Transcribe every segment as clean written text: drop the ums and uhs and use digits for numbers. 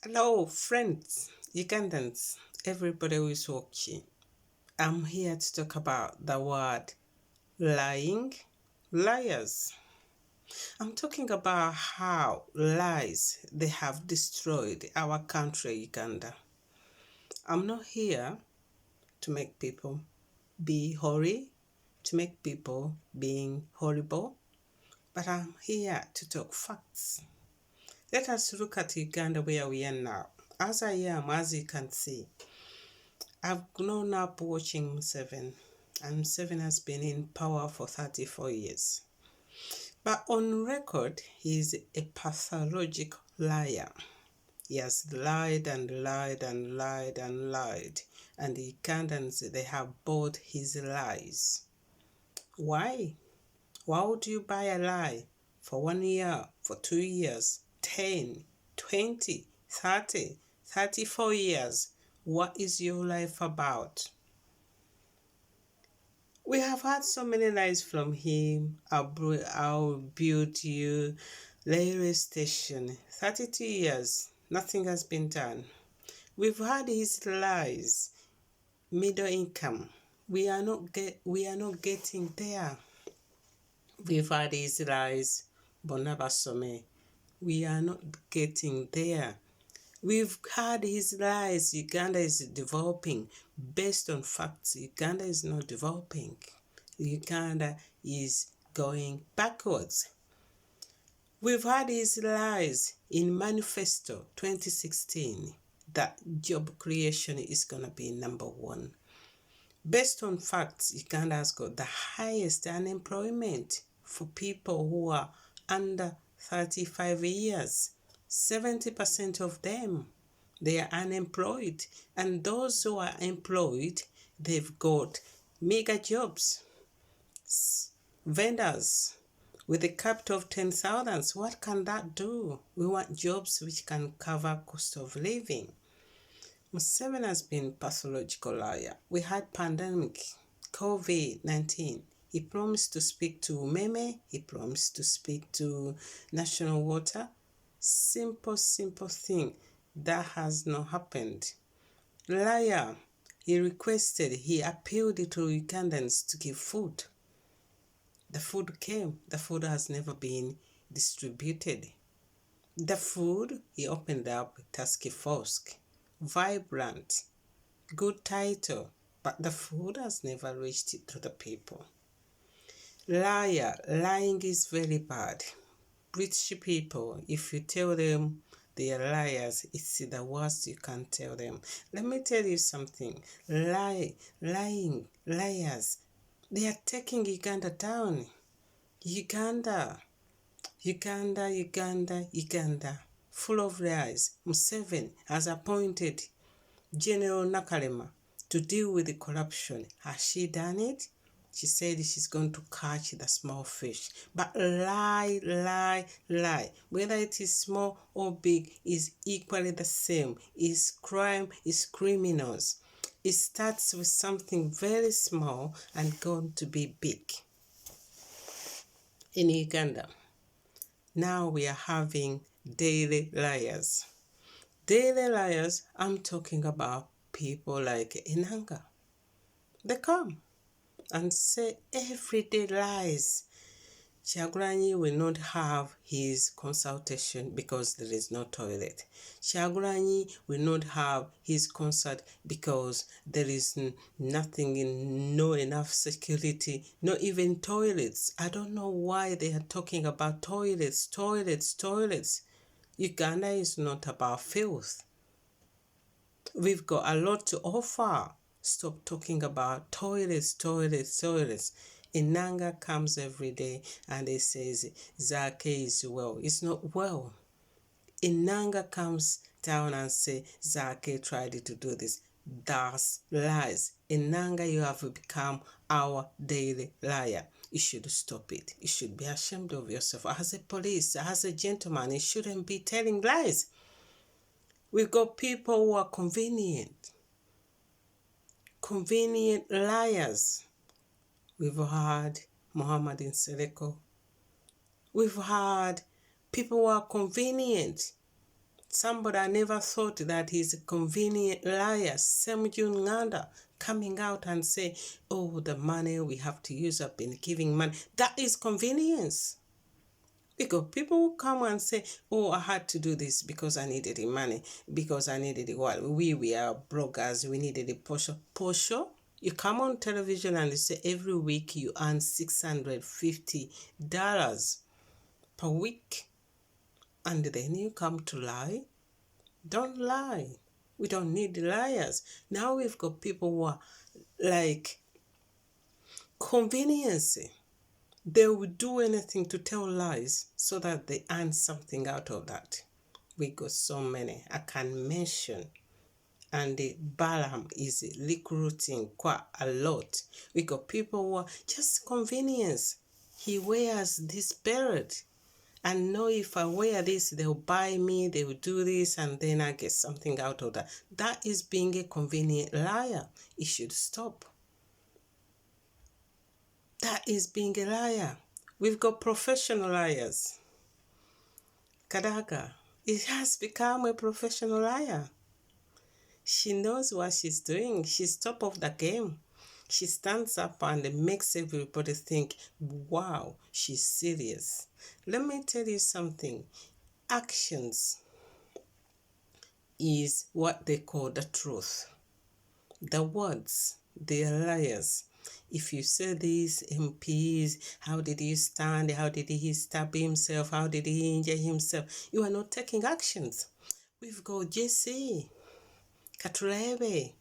Hello, friends, Ugandans, everybody who is watching. I'm here to talk about the word lying, liars. I'm talking about how lies they have destroyed our country, Uganda. I'm not here to make people be hoary, to make people being horrible, but I'm here to talk facts. Let us look at Uganda where we are now. As you can see, I've grown up watching Museveni, and Museveni has been in power for 34 years. But on record, he is a pathological liar. He has lied and lied and lied and lied, and the Ugandans, they have bought his lies. Why? Why would you buy a lie for 1 year, for 2 years, 10, 20, 30, 34 years? What is your life about? We have had so many lies from him. I'll build you railway station. 32 years, nothing has been done. We've had his lies. Middle income. We are not getting there. We've had his lies. Bonabasome. We are not getting there. We've had his lies. Uganda is developing. Based on facts, Uganda is not developing. Uganda is going backwards. We've had his lies in Manifesto 2016 that job creation is going to be number one. Based on facts, Uganda has got the highest unemployment for people who are under 35 years. 70% of them, they are unemployed. And those who are employed, they've got mega jobs. Vendors with a capital of 10,000. What can that do? We want jobs which can cover cost of living. Museveni has been pathological liar. We had pandemic, COVID-19. He promised to speak to Meme. He promised to speak to National Water. Simple thing. That has not happened. Liar. He appealed to Ugandans to give food. The food came. The food has never been distributed. The food, he opened up task force. Vibrant. Good title. But the food has never reached to the people. Liar. Lying is very bad. British people, if you tell them they are liars, it's the worst you can tell them. Let me tell you something. Lying, liars, they are taking Uganda down. Uganda. Full of lies. Museveni has appointed General Nakalema to deal with the corruption. Has she done it? She said she's going to catch the small fish. But lie. Whether it is small or big is equally the same. Is crime, is criminals. It starts with something very small and going to be big. In Uganda, now we are having daily liars. Daily liars, I'm talking about people like Inanga. They come and say everyday lies. Kyagulanyi will not have his consultation because there is no toilet. Kyagulanyi will not have his concert because there is nothing, no enough security, not even toilets. I don't know why they are talking about toilets. Uganda is not about filth. We've got a lot to offer. Stop talking about toilets. Inanga comes every day and he says Zake is well. It's not well. Inanga comes down and says Zake tried to do this. That's lies. Inanga, you have become our daily liar. You should stop it. You should be ashamed of yourself. As a police, as a gentleman, you shouldn't be telling lies. We've got people who are convenient liars. We've had Muhammad in Seleko. We've had people who are convenient. Somebody I never thought that he's a convenient liar. Same Uganda coming out and say, oh, the money we have to use up in giving money. That is convenience. Because people will come and say, oh, I had to do this because I needed the money, because I needed it. Well, we are bloggers, we needed a Porsche. Porsche? You come on television and you say every week you earn $650 per week. And then you come to lie? Don't lie. We don't need liars. Now we've got people who are like convenience. They will do anything to tell lies so that they earn something out of that. We got so many. I can mention. And the Balaam is recruiting quite a lot. We got people who are just convenience. He wears this belt. And know if I wear this, they'll buy me, they will do this, and then I get something out of that. That is being a convenient liar. It should stop. That is being a liar. We've got professional liars. Kadaga, it has become a professional liar. She knows what she's doing. She's top of the game. She stands up and makes everybody think, wow, she's serious. Let me tell you something. Actions is what they call the truth. The words, they are liars. If you say these MPs, how did he stand? How did he stab himself? How did he injure himself? You are not taking actions. We've got JC, Katurebe,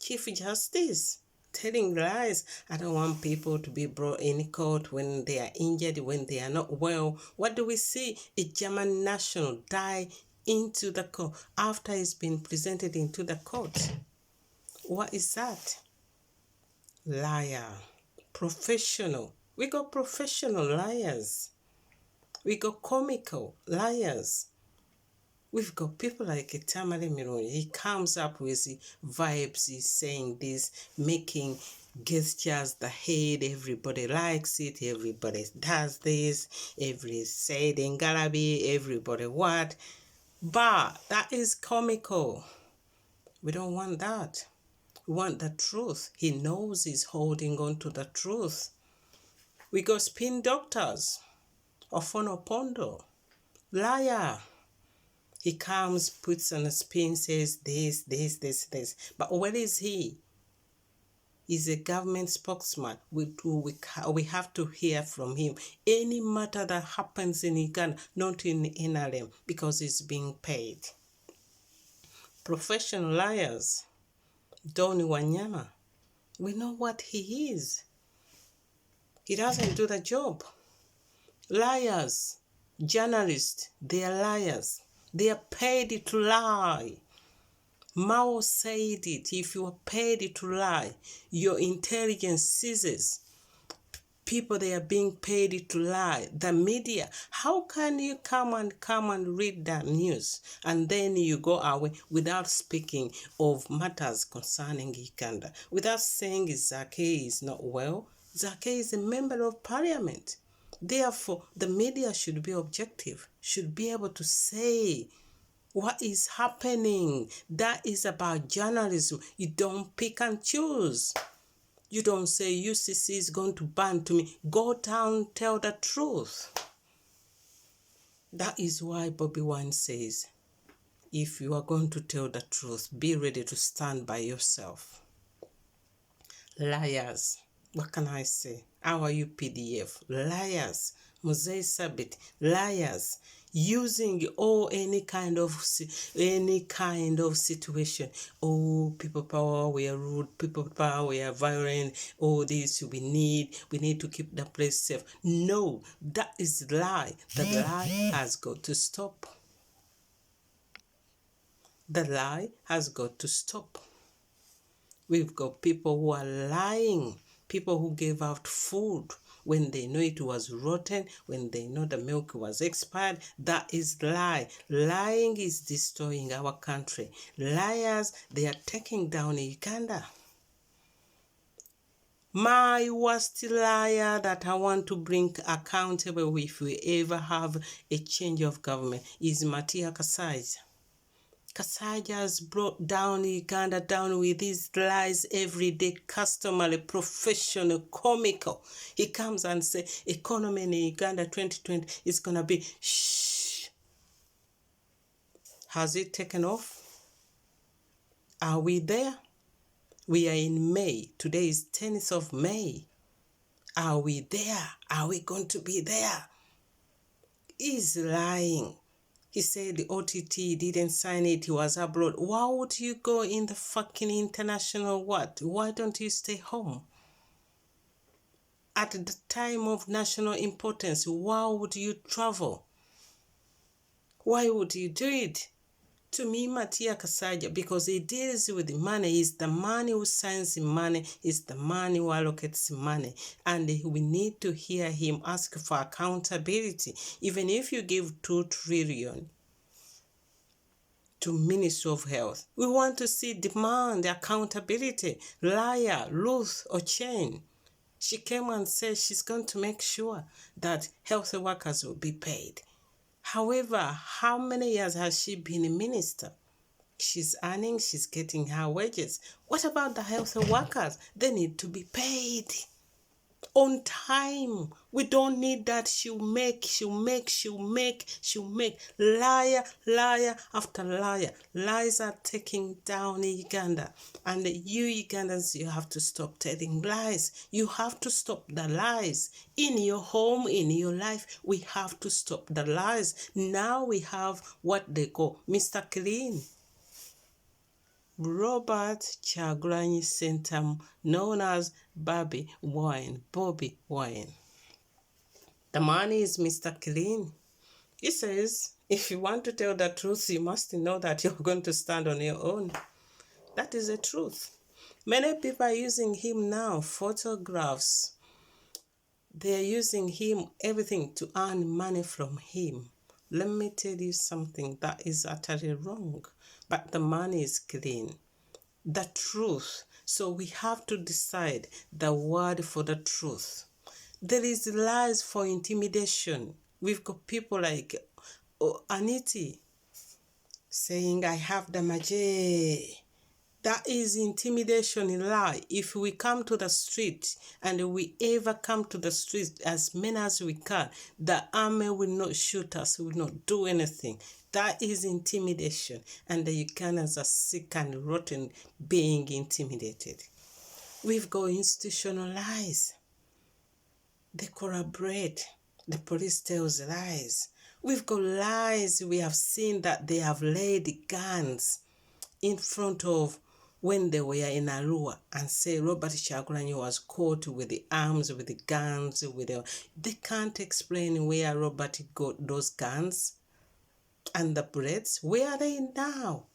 Chief Justice, telling lies. I don't want people to be brought in court when they are injured, when they are not well. What do we see? A German national die into the court after he's been presented into the court. What is that? Liar. Professional. We got professional liars. We got comical liars. We've got people like Tamale Mironi. He comes up with vibes, he's saying this, making gestures, the head, everybody likes it, everybody does this, every said in Galabi, everybody what. But that is comical. We don't want that. We want the truth. He knows he's holding on to the truth. We got spin doctors. Ofonopondo. Liar. He comes, puts on a spin, says this. But where is he? He's a government spokesman. We have to hear from him. Any matter that happens in Uganda, not in NRM, because he's being paid. Professional liars. Doni Wanyama. We know what he is. He doesn't do the job. Liars. Journalists, they are liars. They are paid to lie. Mao said it. If you are paid to lie, your intelligence ceases. People, they are being paid to lie. The media, how can you come and read that news and then you go away without speaking of matters concerning Uganda, without saying Zake is not well? Zake is a member of parliament. Therefore, the media should be objective, should be able to say what is happening. That is about journalism. You don't pick and choose. You don't say UCC is going to ban to me. Go down, tell the truth. That is why Bobby Wine says, if you are going to tell the truth, be ready to stand by yourself. Liars. What can I say? How are you, PDF? Liars. Mosaic Sabit. Liars. Using any kind of situation. Oh, people power, we are rude. People power, we are violent. Oh, this we need to keep the place safe. No, that is lie. The lie has got to stop. The lie has got to stop. We've got people who are lying. People who gave out food when they know it was rotten, when they know the milk was expired. That is lie. Lying is destroying our country. Liars, they are taking down Uganda. My worst liar that I want to bring accountable if we ever have a change of government is Matia Kasai. Kasaja has brought down Uganda down with his lies every day, customary, professional, comical. He comes and says, economy in Uganda 2020 is going to be, shh. Has it taken off? Are we there? We are in May. Today is 10th of May. Are we there? Are we going to be there? He's lying. He said the OTT didn't sign it. He was abroad. Why would you go in the fucking international what? Why don't you stay home? At the time of national importance, why would you travel? Why would you do it? To me, Matia Kasaja, because he deals with the money, is the money who signs the money, is the money who allocates money. And we need to hear him ask for accountability. Even if you give 2 trillion to Ministry of Health, we want to see demand accountability. Liar, Ruth Ochen, she came and said she's going to make sure that health workers will be paid. However, how many years has she been a minister? She's earning, she's getting her wages. What about the health workers? They need to be paid on time. We don't need that she'll make. Liar, liar after liar. Lies are taking down Uganda. And you Ugandans, you have to stop telling lies. You have to stop the lies. In your home, in your life, we have to stop the lies. Now we have what they call Mr. Clean. Robert Kyagulanyi Ssentamu, known as Bobby Wine. The man is Mr. Clean. He says, if you want to tell the truth, you must know that you're going to stand on your own. That is the truth. Many people are using him now, photographs. They're using him, everything, to earn money from him. Let me tell you something that is utterly wrong. But the money is clean. The truth. So we have to decide the word for the truth. There is lies for intimidation. We've got people like Aniti saying, I have the maje. That is intimidation in lie. If we come to the street and we ever come to the street as many as we can, the army will not shoot us, will not do anything. That is intimidation. And the Ugandans are sick and rotten being intimidated. We've got institutional lies. They corroborate. The police tells lies. We've got lies. We have seen that they have laid guns in front of when they were in Arua and say Robert Kyagulanyi was caught with the arms, with the guns, they can't explain where Robert got those guns and the bullets. Where are they now?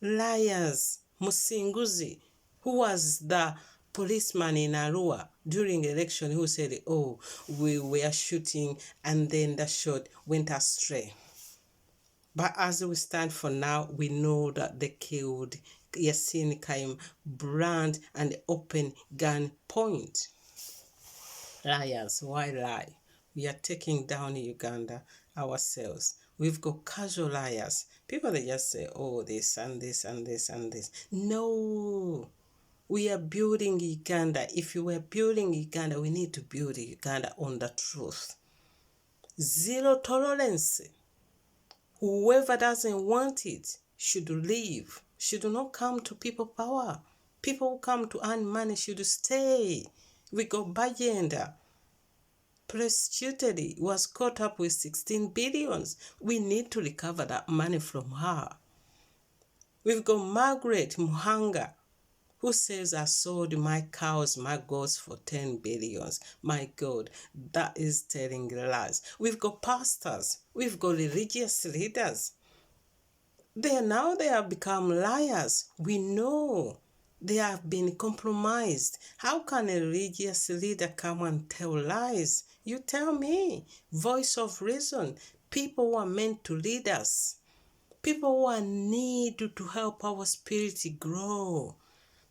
Liars. Musinguzi, who was the policeman in Arua during election, who said, oh, we were shooting and then the shot went astray. But as we stand for now, we know that they killed Yasin Kaim Brand and open gun point. Liars, why lie? We are taking down Uganda ourselves. We've got casual liars. People that just say, oh, this and this and this and this. No. We are building Uganda. If you were building Uganda, we need to build Uganda on the truth. Zero tolerance. Whoever doesn't want it should leave, should not come to people power. People who come to earn money should stay. We got Bajenda, prostituted, was caught up with 16 billions. We need to recover that money from her. We've got Margaret Muhanga, who says, I sold my cows, my goats for 10 billions. My God, that is telling lies. We've got pastors. We've got religious leaders. They have become liars. We know they have been compromised. How can a religious leader come and tell lies? You tell me. Voice of reason. People who are meant to lead us. People who are needed to help our spirit grow.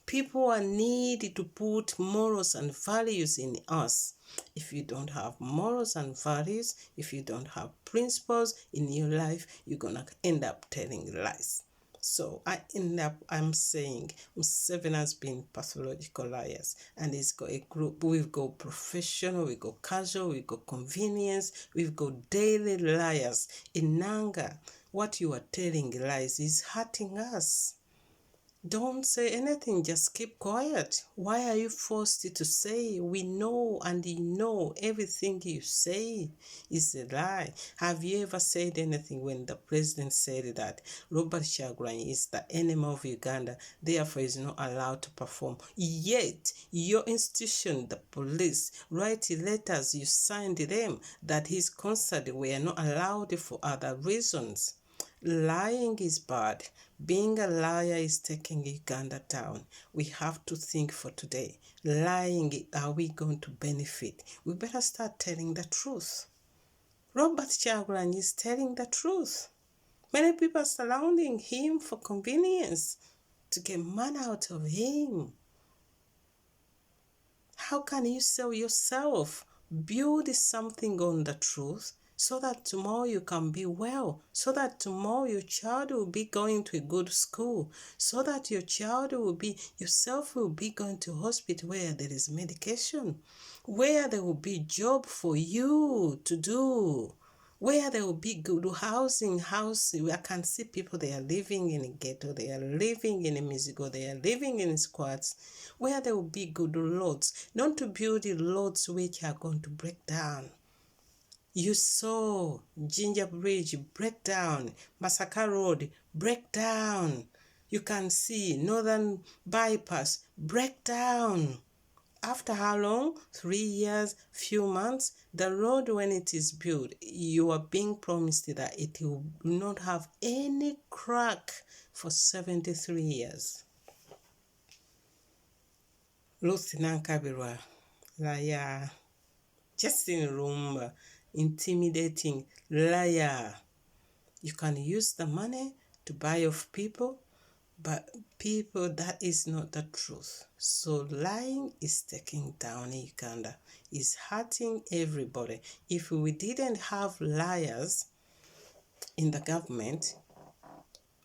People are needed to put morals and values in us. If you don't have morals and values, if you don't have principles in your life, you're going to end up telling lies. So I end up, I'm saying Museveni has been pathological liars, and he's got a group. We've got professional, we've got casual, we've got convenience, we've got daily liars. In Nanga, what you are telling lies is hurting us. Don't say anything, just keep quiet. Why are you forced to say? We know, and you know everything you say is a lie. Have you ever said anything when the president said that Robert Kyagulanyi is the enemy of Uganda, therefore is not allowed to perform? Yet, your institution, the police, write letters, you signed them that his concert were not allowed for other reasons. Lying is bad. Being a liar is taking Uganda down. We have to think for today. Lying, are we going to benefit? We better start telling the truth. Robert Kyagulanyi is telling the truth. Many people are surrounding him for convenience, to get money out of him. How can you sell yourself? Build something on the truth so that tomorrow you can be well, so that tomorrow your child will be going to a good school, so that your child will be, yourself will be going to hospital where there is medication, where there will be job for you to do, where there will be good housing. I can see people, they are living in a ghetto, they are living in a musical, they are living in squats, where there will be good roads, not to build roads which are going to break down. You saw Ginger Bridge break down, Masaka Road break down. You can see Northern Bypass break down. After how long? 3 years, few months. The road, when it is built, you are being promised that it will not have any crack for 73 years. Ruth Nankabirwa, liar. Just in room, intimidating, liar. You can use the money to buy off people, but people, that is not the truth. So lying is taking down Uganda, is hurting everybody. If we didn't have liars in the government,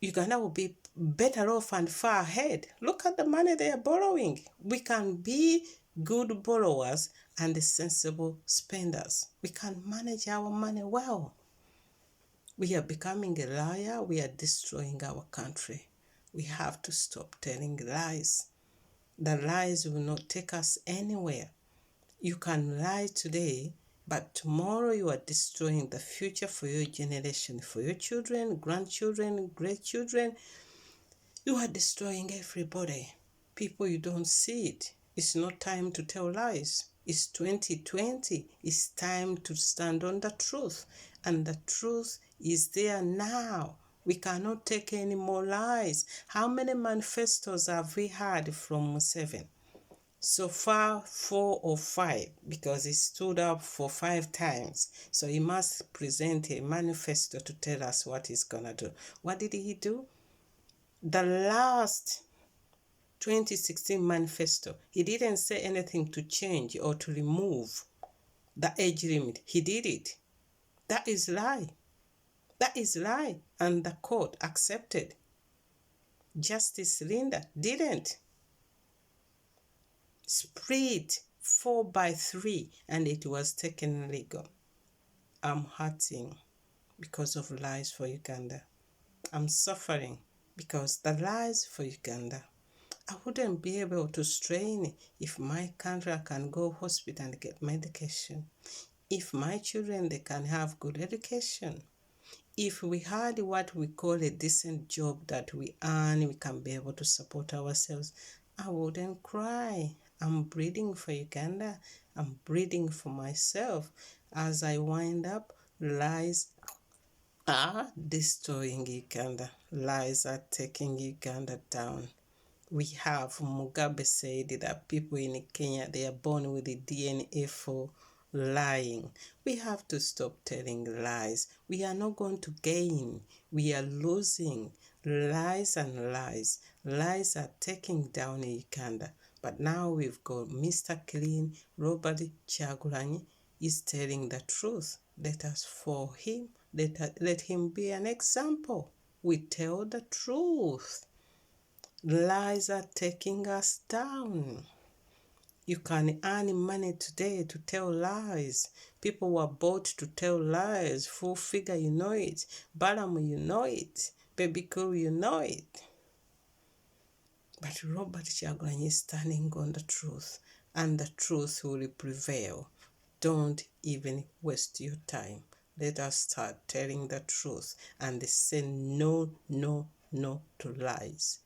Uganda would be better off and far ahead. Look at the money they are borrowing. We can be good borrowers and sensible spenders. We can manage our money well. We are becoming a liar. We are destroying our country. We have to stop telling lies. The lies will not take us anywhere. You can lie today, but tomorrow you are destroying the future for your generation, for your children, grandchildren, great-children. You are destroying everybody. People, you don't see it. It's not time to tell lies. It's 2020. It's time to stand on the truth. And the truth is there now. We cannot take any more lies. How many manifestos have we had from Museveni? So far, 4 or 5, because he stood up for 5 times. So he must present a manifesto to tell us what he's going to do. What did he do? The last 2016 manifesto, he didn't say anything to change or to remove the age limit. He did it. That is lie. That is lie. And the court accepted. Justice Linda didn't. Split 4/3 and it was taken legal. I'm hurting because of lies for Uganda. I'm suffering because the lies for Uganda. I wouldn't be able to strain if my country can go hospital and get medication. If my children, they can have good education. If we had what we call a decent job that we earn, we can be able to support ourselves, I wouldn't cry. I'm breathing for Uganda. I'm breathing for myself. As I wind up, lies are destroying Uganda. Lies are taking Uganda down. We have Mugabe said that people in Kenya, they are born with the DNA for lying. We have to stop telling lies. We are not going to gain. We are losing. Lies and lies. Lies are taking down Uganda. But now we've got Mr. Clean, Robert Kyagulanyi is telling the truth. Let us follow him. Let him be an example. We tell the truth. Lies are taking us down. You can earn money today to tell lies. People were bought to tell lies. Full figure, you know it. Balaam, you know it. Baby Cool, you know it. But Robert Kyagulanyi is standing on the truth, and the truth will prevail. Don't even waste your time. Let us start telling the truth and say no, no, no to lies.